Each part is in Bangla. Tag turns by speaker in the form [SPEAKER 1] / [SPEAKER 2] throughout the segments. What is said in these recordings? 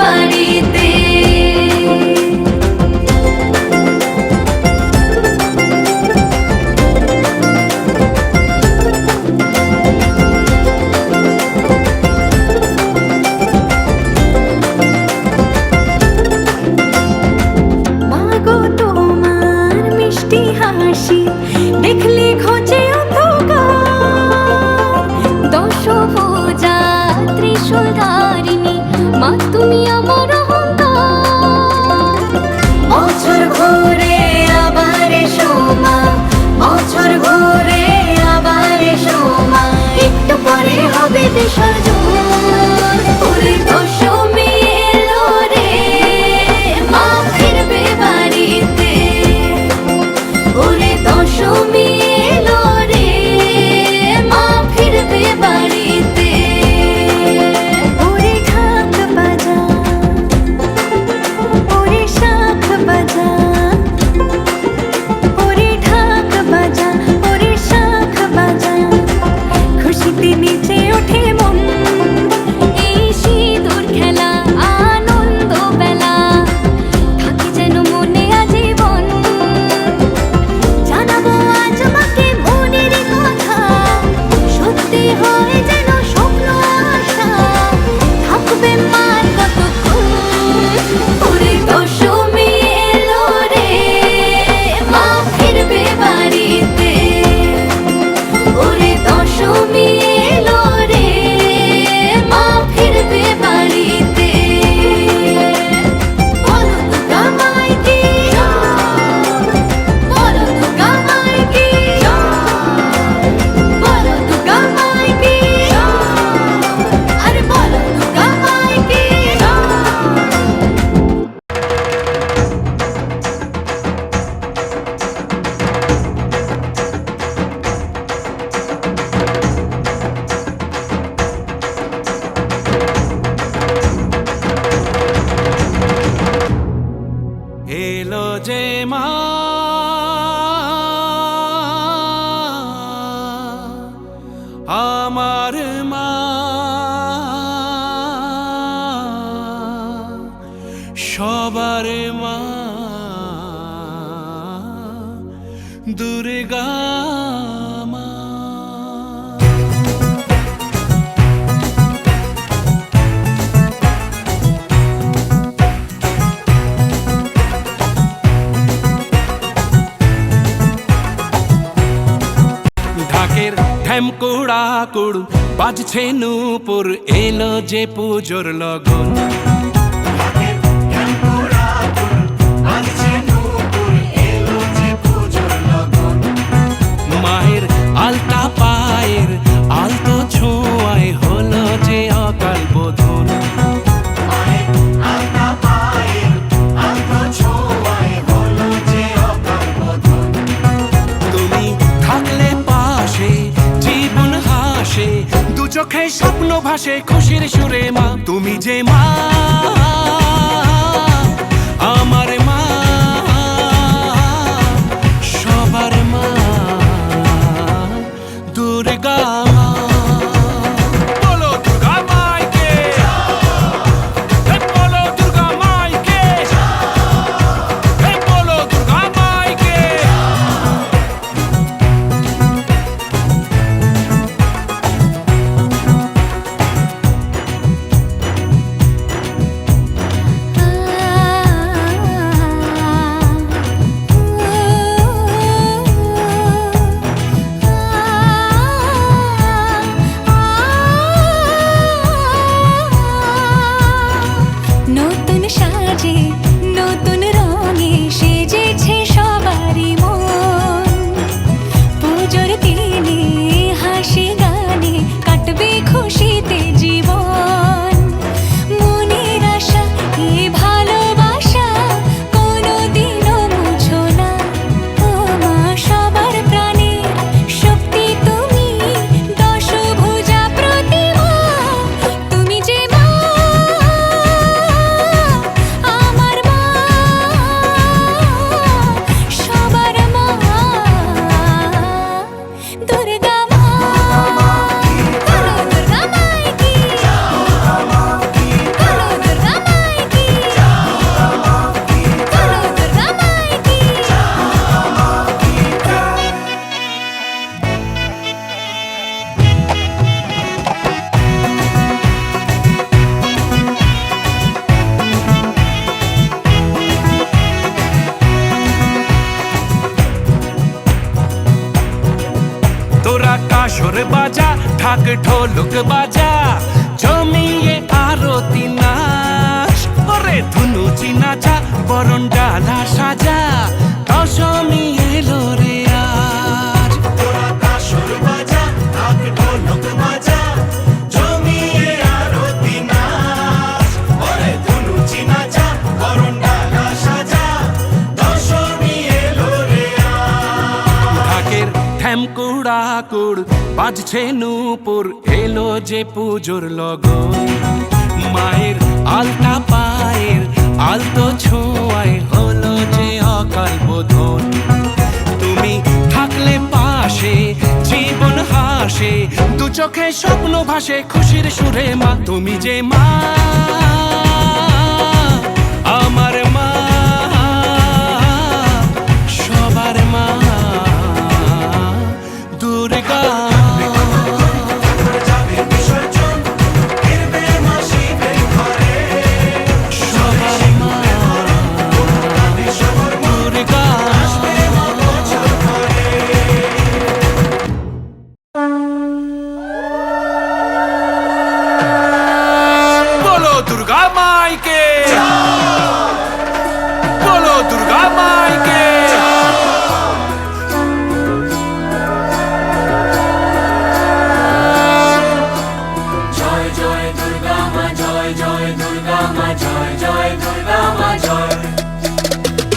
[SPEAKER 1] বাড়িতে। মাগো তোমার মিষ্টি হাসি দেখলে খোঁজে অন্ধকার, দশভুজা ত্রিশূলধারিণী মা তুমি আমার অহংকার। বছর ঘুরে আবার এসো মা, বছর ঘুরে আবার এসো মা, একটু পরে হবে বিসর্জন। ওরে দশমী এলো রে, মা ফিরবে বাড়িতে। ওরে দশমী এলো রে, মা ফিরবে বাড়িতে। ওরে ঢাক বাজা, ওরে শাঁখ বাজা, ওরে ঢাক বাজা, ওরে শাঁখ বাজা, খুশিতে নেচে ওঠে মন। এই সিঁদুর খেলা আনন্দ বেলা থাকে যেন মনে আজীবন। জানাবো আজ মাকে মনের কথা, সত্যি হয় যেন স্বপ্ন আশা, থাকবে মার কতক্ষণ। ওরে দশমী এলো রে, মা ফিরবে বাড়িতে। ওরে দশমী এলো রে, মা ফিরবে বাড়িতে। বলো দুর্গা মাইকে জয়, বলো দুর্গা মাইকে জয়, বলো দুর্গা মাইকে জয়, আরে বলো দুর্গা মাইকে
[SPEAKER 2] এলো যে মা, আমার মা, সবার মা, দুর্গা মা। ঢাকের ঢ্যামকুড়া কুড় বাজছে নূপুর, এলো যে পুজোর লগন। মায়ের আলতা পায়ের আলতো ছোঁয়ায় হলো যে অকাল বোধন। তুমি থাকলে পাশে জীবন হাসে, দু চোখে স্বপ্ন ভাসে খুশির সুরে মা। তুমি যে মা, আমার মা, সবার মা, দুর্গা মা। বলো দুর্গা মাইকে জয়, বলো দুর্গা মাইকে জয়, বলো দুর্গা মাইকে।
[SPEAKER 1] নতুন সাজে নতুন রঙে সেজেছে সবারই মন। পুজোর দিনে হাসি গানে কাটবে খুশিতে জীবন। মনের আশা এই ভালোবাসা কোনোদিনও মুছো না। ও মা সবার প্রাণের শক্তি তুমি, দশভুজা প্রতিমা। তুমি যে মা, আমার
[SPEAKER 2] কাসর বাজা ঢাক ঢোলক বাজা জমিয়ে আরতি নাচ ওরে ধুনুচি নাচা বরণ ডালা সাজা দশমী এলো রে আজ
[SPEAKER 3] তোরা কাসর বাজা ঢাক ঢোলক বাজা জমিয়ে আরতি নাচ ওরে ধুনুচি নাচা বরণ ডালা সাজা দশমী এলো রে আজ
[SPEAKER 2] ঢাকের ঠ্যামকুড়া কুড় বাজছে নূপুর এলো যে পুজোর লগন মায়ের আলতা পায়ের আলতো ছোঁয়ায় হলো যে অকাল বোধন তুমি থাকলে পাশে জীবন হাসে দু চোখে স্বপ্ন ভাসে খুশির সুরে মা তুমি যে মা আমার মা সবার মা দুর্গা
[SPEAKER 3] যাবে বিসর্জন ফিরবে মা শিবের ঘরে
[SPEAKER 2] সবার মা
[SPEAKER 3] সবার মা
[SPEAKER 2] দুর্গা
[SPEAKER 3] আসবে মা বছর ঘরে
[SPEAKER 2] বলো দুর্গা মাইকে বলো দুর্গা মাইকে
[SPEAKER 3] জয় জয় দুর্গা মা জয় জয় দুর্গা মা জয় জয় দুর্গা মা জয়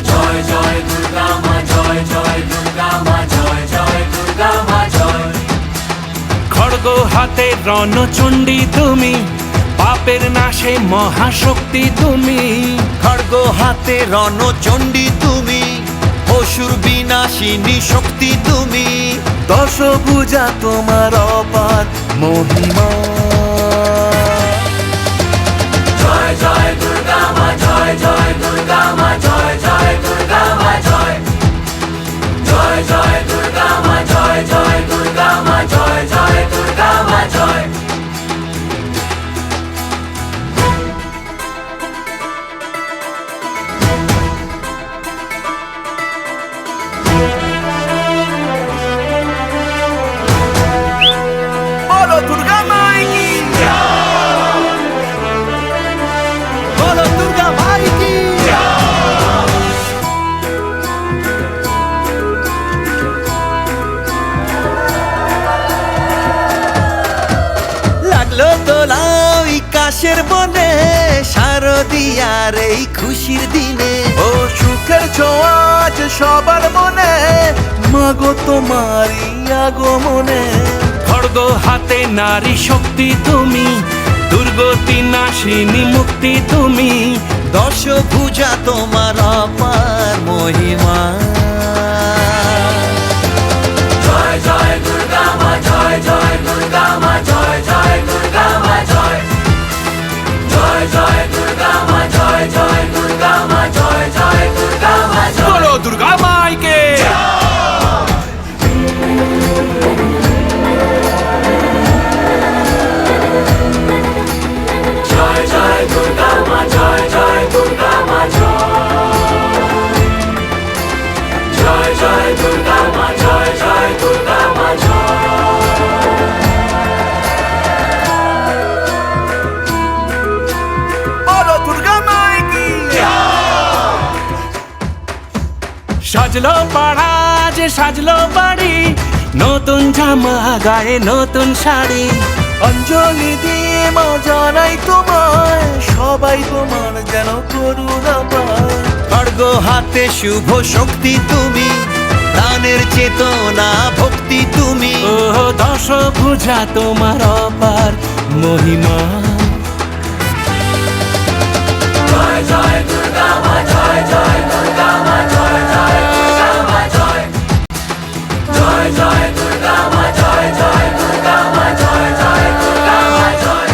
[SPEAKER 3] জয় জয় দুর্গা মা জয় জয় দুর্গা মা জয় জয় দুর্গা মা জয়
[SPEAKER 2] খড়গ হাতে রণচণ্ডী তুমি পাপের নাশে মহাশক্তি তুমি
[SPEAKER 4] খড়গ হাতে রণচণ্ডী তুমি অসুর বিনাশিনী শক্তি তুমি দশভুজা তোমার অপার মহিমা
[SPEAKER 3] জয় জয় দুর্গা মা জয় জয় দুর্গা মা জয় জয় দুর্গা মা জয় জয় জয় দুর্গা মা জয় জয় দুর্গা মা জয় জয় দুর্গা মা জয়
[SPEAKER 4] বলো দুর্গা মাই কি বলো দুর্গা মাই কি লাগলো দোলাই কাশের বনে শারদিয়ার এই খুশির দিনে ও সুখের ছোঁয়াজ সবার মনে মাগো তোমারই আগমনে
[SPEAKER 2] খড়গ হাতে নারী শক্তি তুমি দুর্গতি নাশিনী মুক্তি তুমি
[SPEAKER 4] দশভুজা তোমার অপার মহিমা
[SPEAKER 3] জয় জয় দুর্গা মা জয় জয় দুর্গা মা জয় জয় দুর্গা মা জয় জয় জয় দুর্গা মা জয় জয় দুর্গা মা জয় জয় দুর্গা মা জয়
[SPEAKER 2] বলো দুর্গা মাইকে
[SPEAKER 3] জয় জয় দুর্গা মা জয় জয় দুর্গা মা জয় জয় জয় দুর্গা মা জয় জয় দুর্গা মা
[SPEAKER 4] বলো দুর্গা মাই কি
[SPEAKER 2] সাজলো পাড়া যে সাজলো বাড়ি নতুন জামা গায়ে নতুন শাড়ি
[SPEAKER 4] অঞ্জলি দিয়ে মা জানাই তোমায় সবাই তোমার যেন করুণা পায় খড়গ হাতে শুভ শক্তি তুমি দানের চেতনা ভক্তি তুমি
[SPEAKER 2] ও দশভুজা তোমার অপার মহিমা
[SPEAKER 3] জয় জয় দুর্গা মা জয় জয় দুর্গা মা জয় জয় দুর্গা মা জয় জয় জয় দুর্গা মা জয় জয় দুর্গা মা জয় জয় দুর্গা মা জয়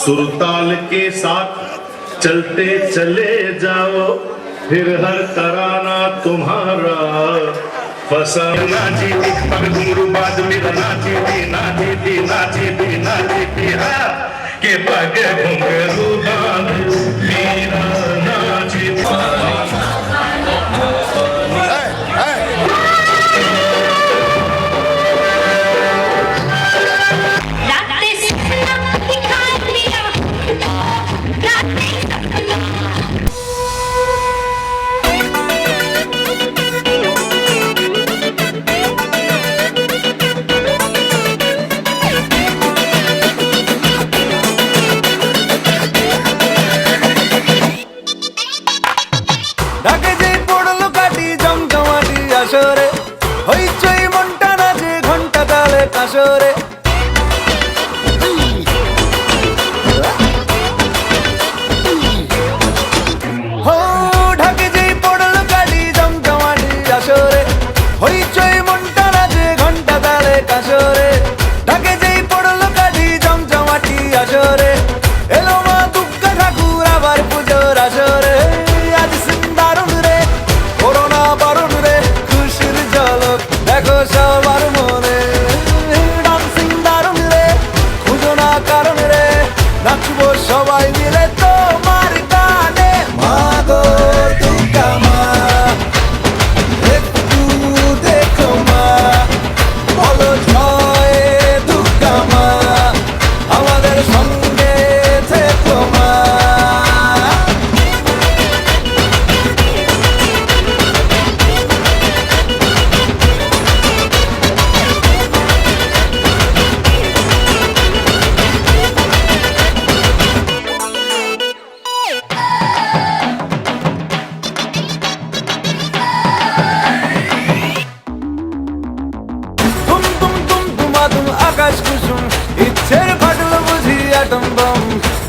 [SPEAKER 5] सुरताल के साथ चलते चले जाओ फिर हर तराना तुम्हारा फसा नाची दी पग घुंघरू बाज मेरा नाची दी नाची दी नाची दी नाची दी हाँ के पग घुंघरू बाज मेरा नाची दी
[SPEAKER 4] ঢাকে যেই পড়লো কাটি জমজমাটি আসরে হইচই মনটা নাচে ঘন্টা তালে কাসরে হো ঢাকে যেই পড়লো কাটি জমজমাটি আসরে হইচই মনটা নাচে ঘন্টা তালে কাসরে ঢাকে যেই পড়লো কাটি জমজমাটি আসরে এলো মা দুর্গা ঠাকুর আবার পুজোর আসরে আজ দারুণ রে করোনা বারণ রে খুশির ঝলক দেখো সবার মনে ডান্সিং দারুণ রে খুঁজো না কারণ রে নাচবো সবাই মিলে তোমার গানে মা গো দুর্গা মা একটু দেখো মা বলো জয় দুর্গা মা আমাদের সঙ্গে থেকো মা তুম তুম তুম তুমাতুম আকাশ কুসুম ইচ্ছের ফাটলো বুঝি আটম বম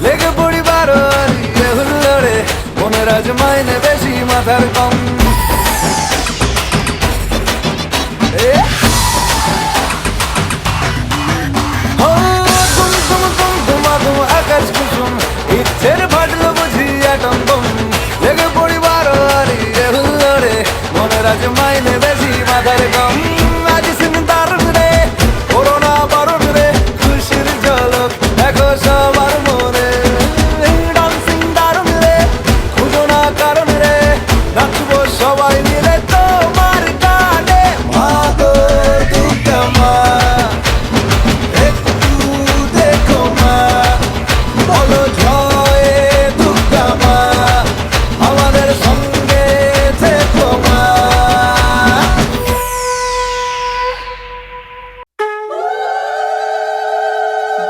[SPEAKER 4] লেগে পড়ি বারো আলিয়ে হুল্লোড়ে মনের আজ মাইনে বেশি মাথার কম এ? ও, তুম তুম তুম তুমাতুম আকাশ কুসুম ইচ্ছের ফাটলো বুঝি আটম বম লেগে পড়ি বারো আলিয়ে হুল্লোড়ে মনের আজ মাইনে বেশি মাথার কম আজ সিন দারুণ রে করোনা বারণ রে খুশির ঝলক দেখো সবার মনে ডান্সিং দারুণ রে খুঁজো না কারণ রে নাচবো সবাই মিলে তোমার গানে মা গো দুর্গা মা একটু দেখো মা বলো জয় দুর্গা মা আমাদের সঙ্গে থেকো মা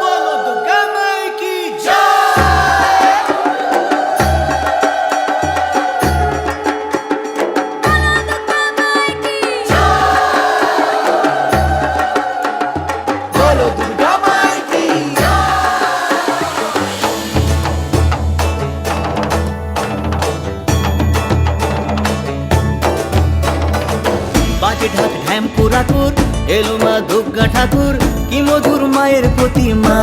[SPEAKER 4] বলো দুর্গা মাই কি জয় বলো দুর্গা মাই কি
[SPEAKER 6] বাজে ঢাক ঢ্যামপুরা তোর এলো মা দুর্গা ঠাকুর কি মধুর মায়ের প্রতিমা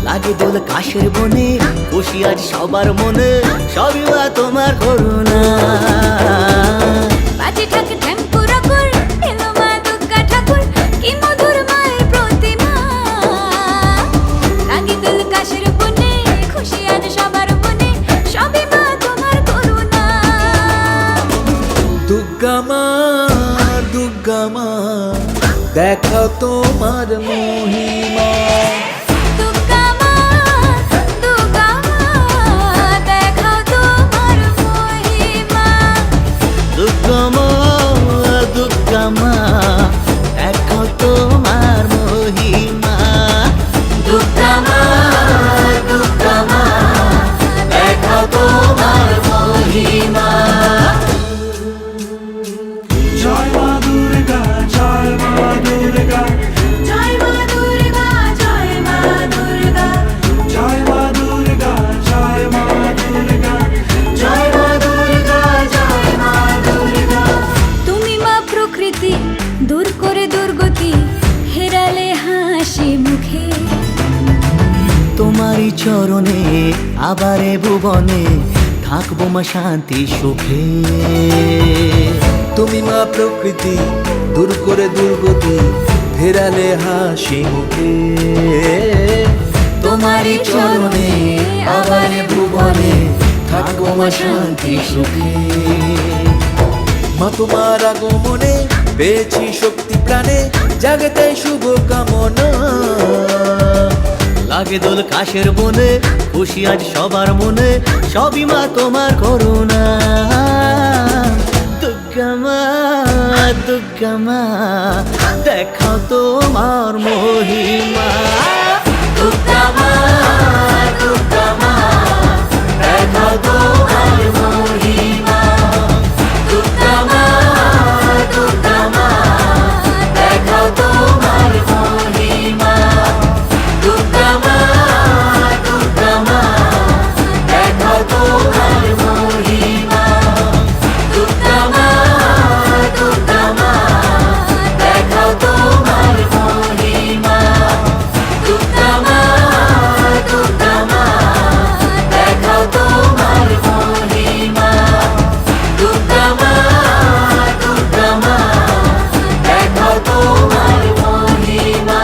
[SPEAKER 6] লাগে দোল কাশের বনে খুশি আজ সবার মনে সবই মা তোমার করুণা
[SPEAKER 1] বাজে ঢাক ঢ্যামপুরা কর এলো মা দুর্গা ঠাকুর কি মধুর মায়ের প্রতিমা লাগে দোল কাশের বনে খুশি আজ সবার মনে সবই মা তোমার করুণা
[SPEAKER 4] দুর্গা মা দেখো তোমার মহিমা
[SPEAKER 1] দুর্গা মা দেখাও তোমার মহিমা
[SPEAKER 6] দুর্গা মা দুর্গা মা দেখো তোমার মহিমা দুর্গা মা দেখো তোমার মহিমা
[SPEAKER 3] জয় মা দুর্গা জয় মা দুর্গা
[SPEAKER 1] জয় মা দুর্গা জয়
[SPEAKER 6] জীবনে আবার এ ভুবনে থাকবো মা শান্তি সুখে।
[SPEAKER 4] তুমি মা প্রকৃতি, দূর করে দুর্গতি, ফেরালে হাসি মুখে।
[SPEAKER 6] তোমারই চরণে আবার এ ভুবনে থাকবো মা শান্তি সুখে।
[SPEAKER 4] মা তোমার আগমনে পেয়েছি শক্তি প্রাণে, জাগতে শুভ কামনা।
[SPEAKER 6] লাগে দোল কাশের বনে, খুশি আজ সবার মনে, সবই মা তোমার করুণা। দুর্গা মা, দুর্গা মা, দেখাও তোমার মহিমা। দুর্গা মা, দুর্গা মা, দেখাও তোমার মহিমা। দুর্গা মা, দুর্গা মা, দেখাও তোমার মহিমা। দুর্গা মা, দুর্গা মা, দেখাও তোমার মহিমা। দুর্গা মা, দুর্গা মা, দেখাও তোমার মহিমা। দুর্গা মা, দুর্গা মা, দেখাও তোমার মহিমা। দুর্গা মা, দুর্গা মা, দেখাও তোমার মহিমা।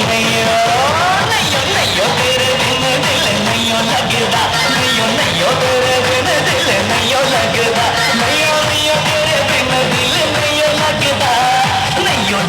[SPEAKER 7] नैयो नैयो तेरे
[SPEAKER 6] लगदा नैयो नैयो तेरे बिन दिल नैयो लगदा नैयो नैयो तेरे बिन दिल नैयो लगदा नैयो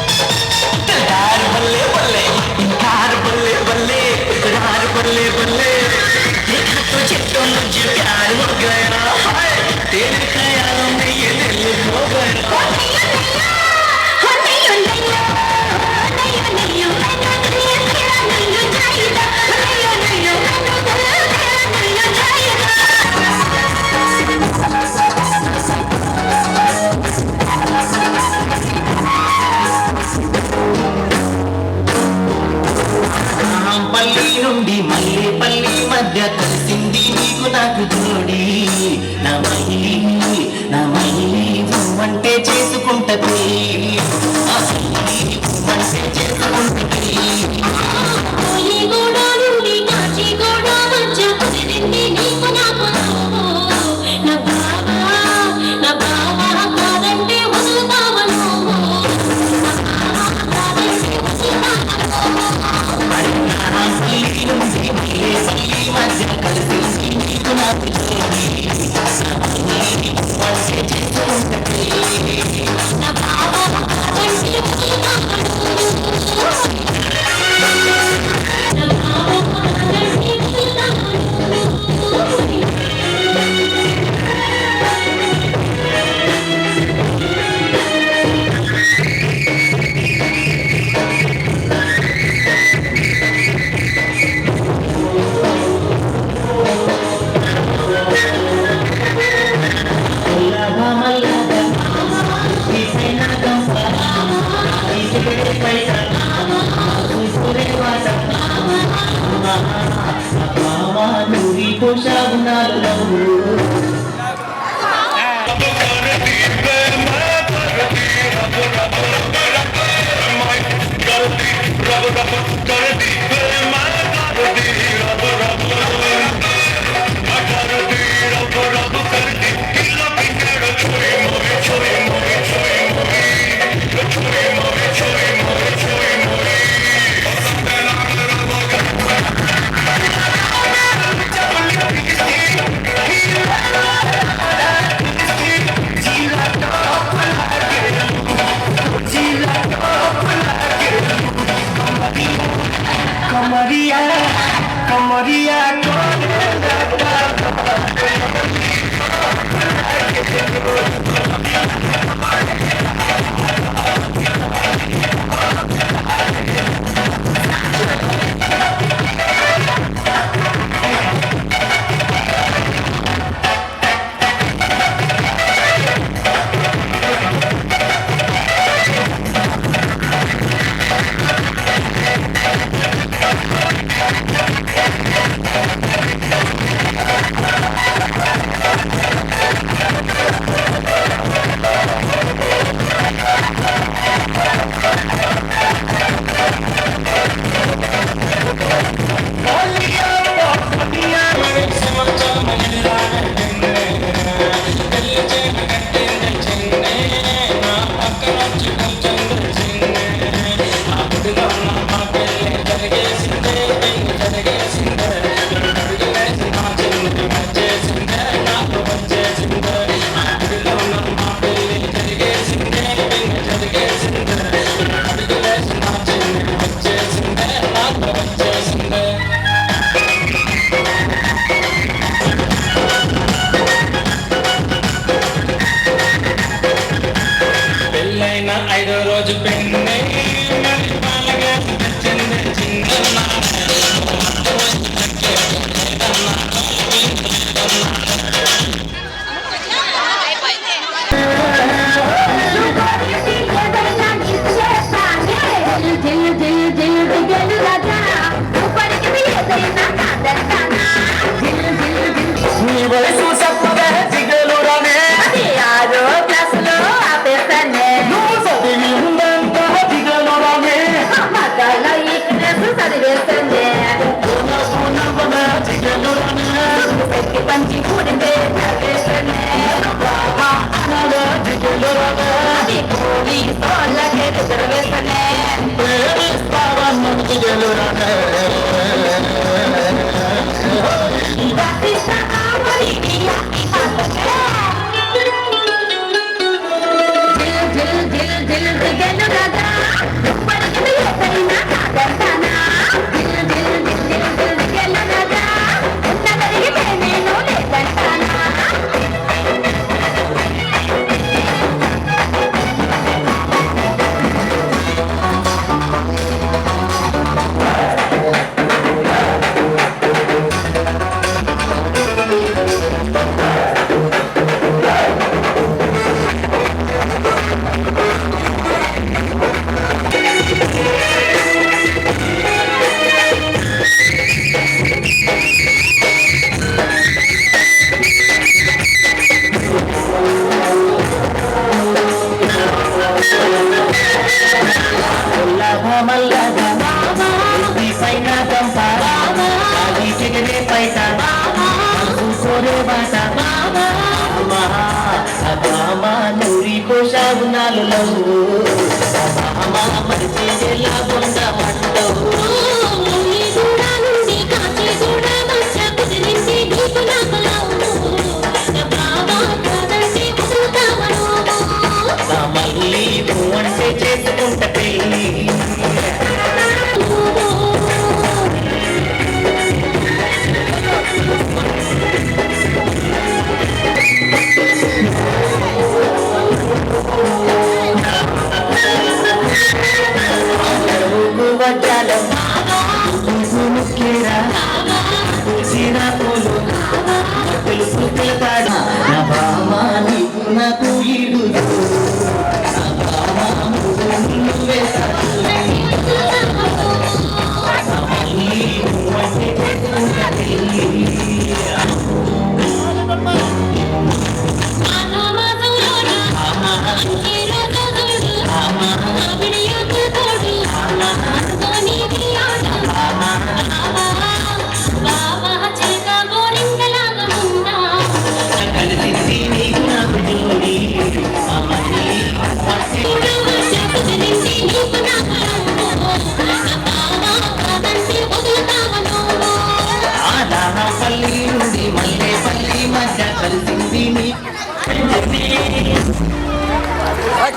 [SPEAKER 6] दिलदार बल्ले बल्ले इनकार बल्ले बल्ले इकरार बल्ले बल्ले देखा तुझे तो मुझे प्यार हो गया हाय तेरे ख्यालों में ये दिल खो गया పల్లి నుండి మళ్ళీ పల్లి మధ్య కలిసింది నీకు నాకు జోడి నా మహిళి అంటే చేసుకుంటది ఆ మహిళి అంటే చేసుకుంటది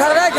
[SPEAKER 4] খারাপ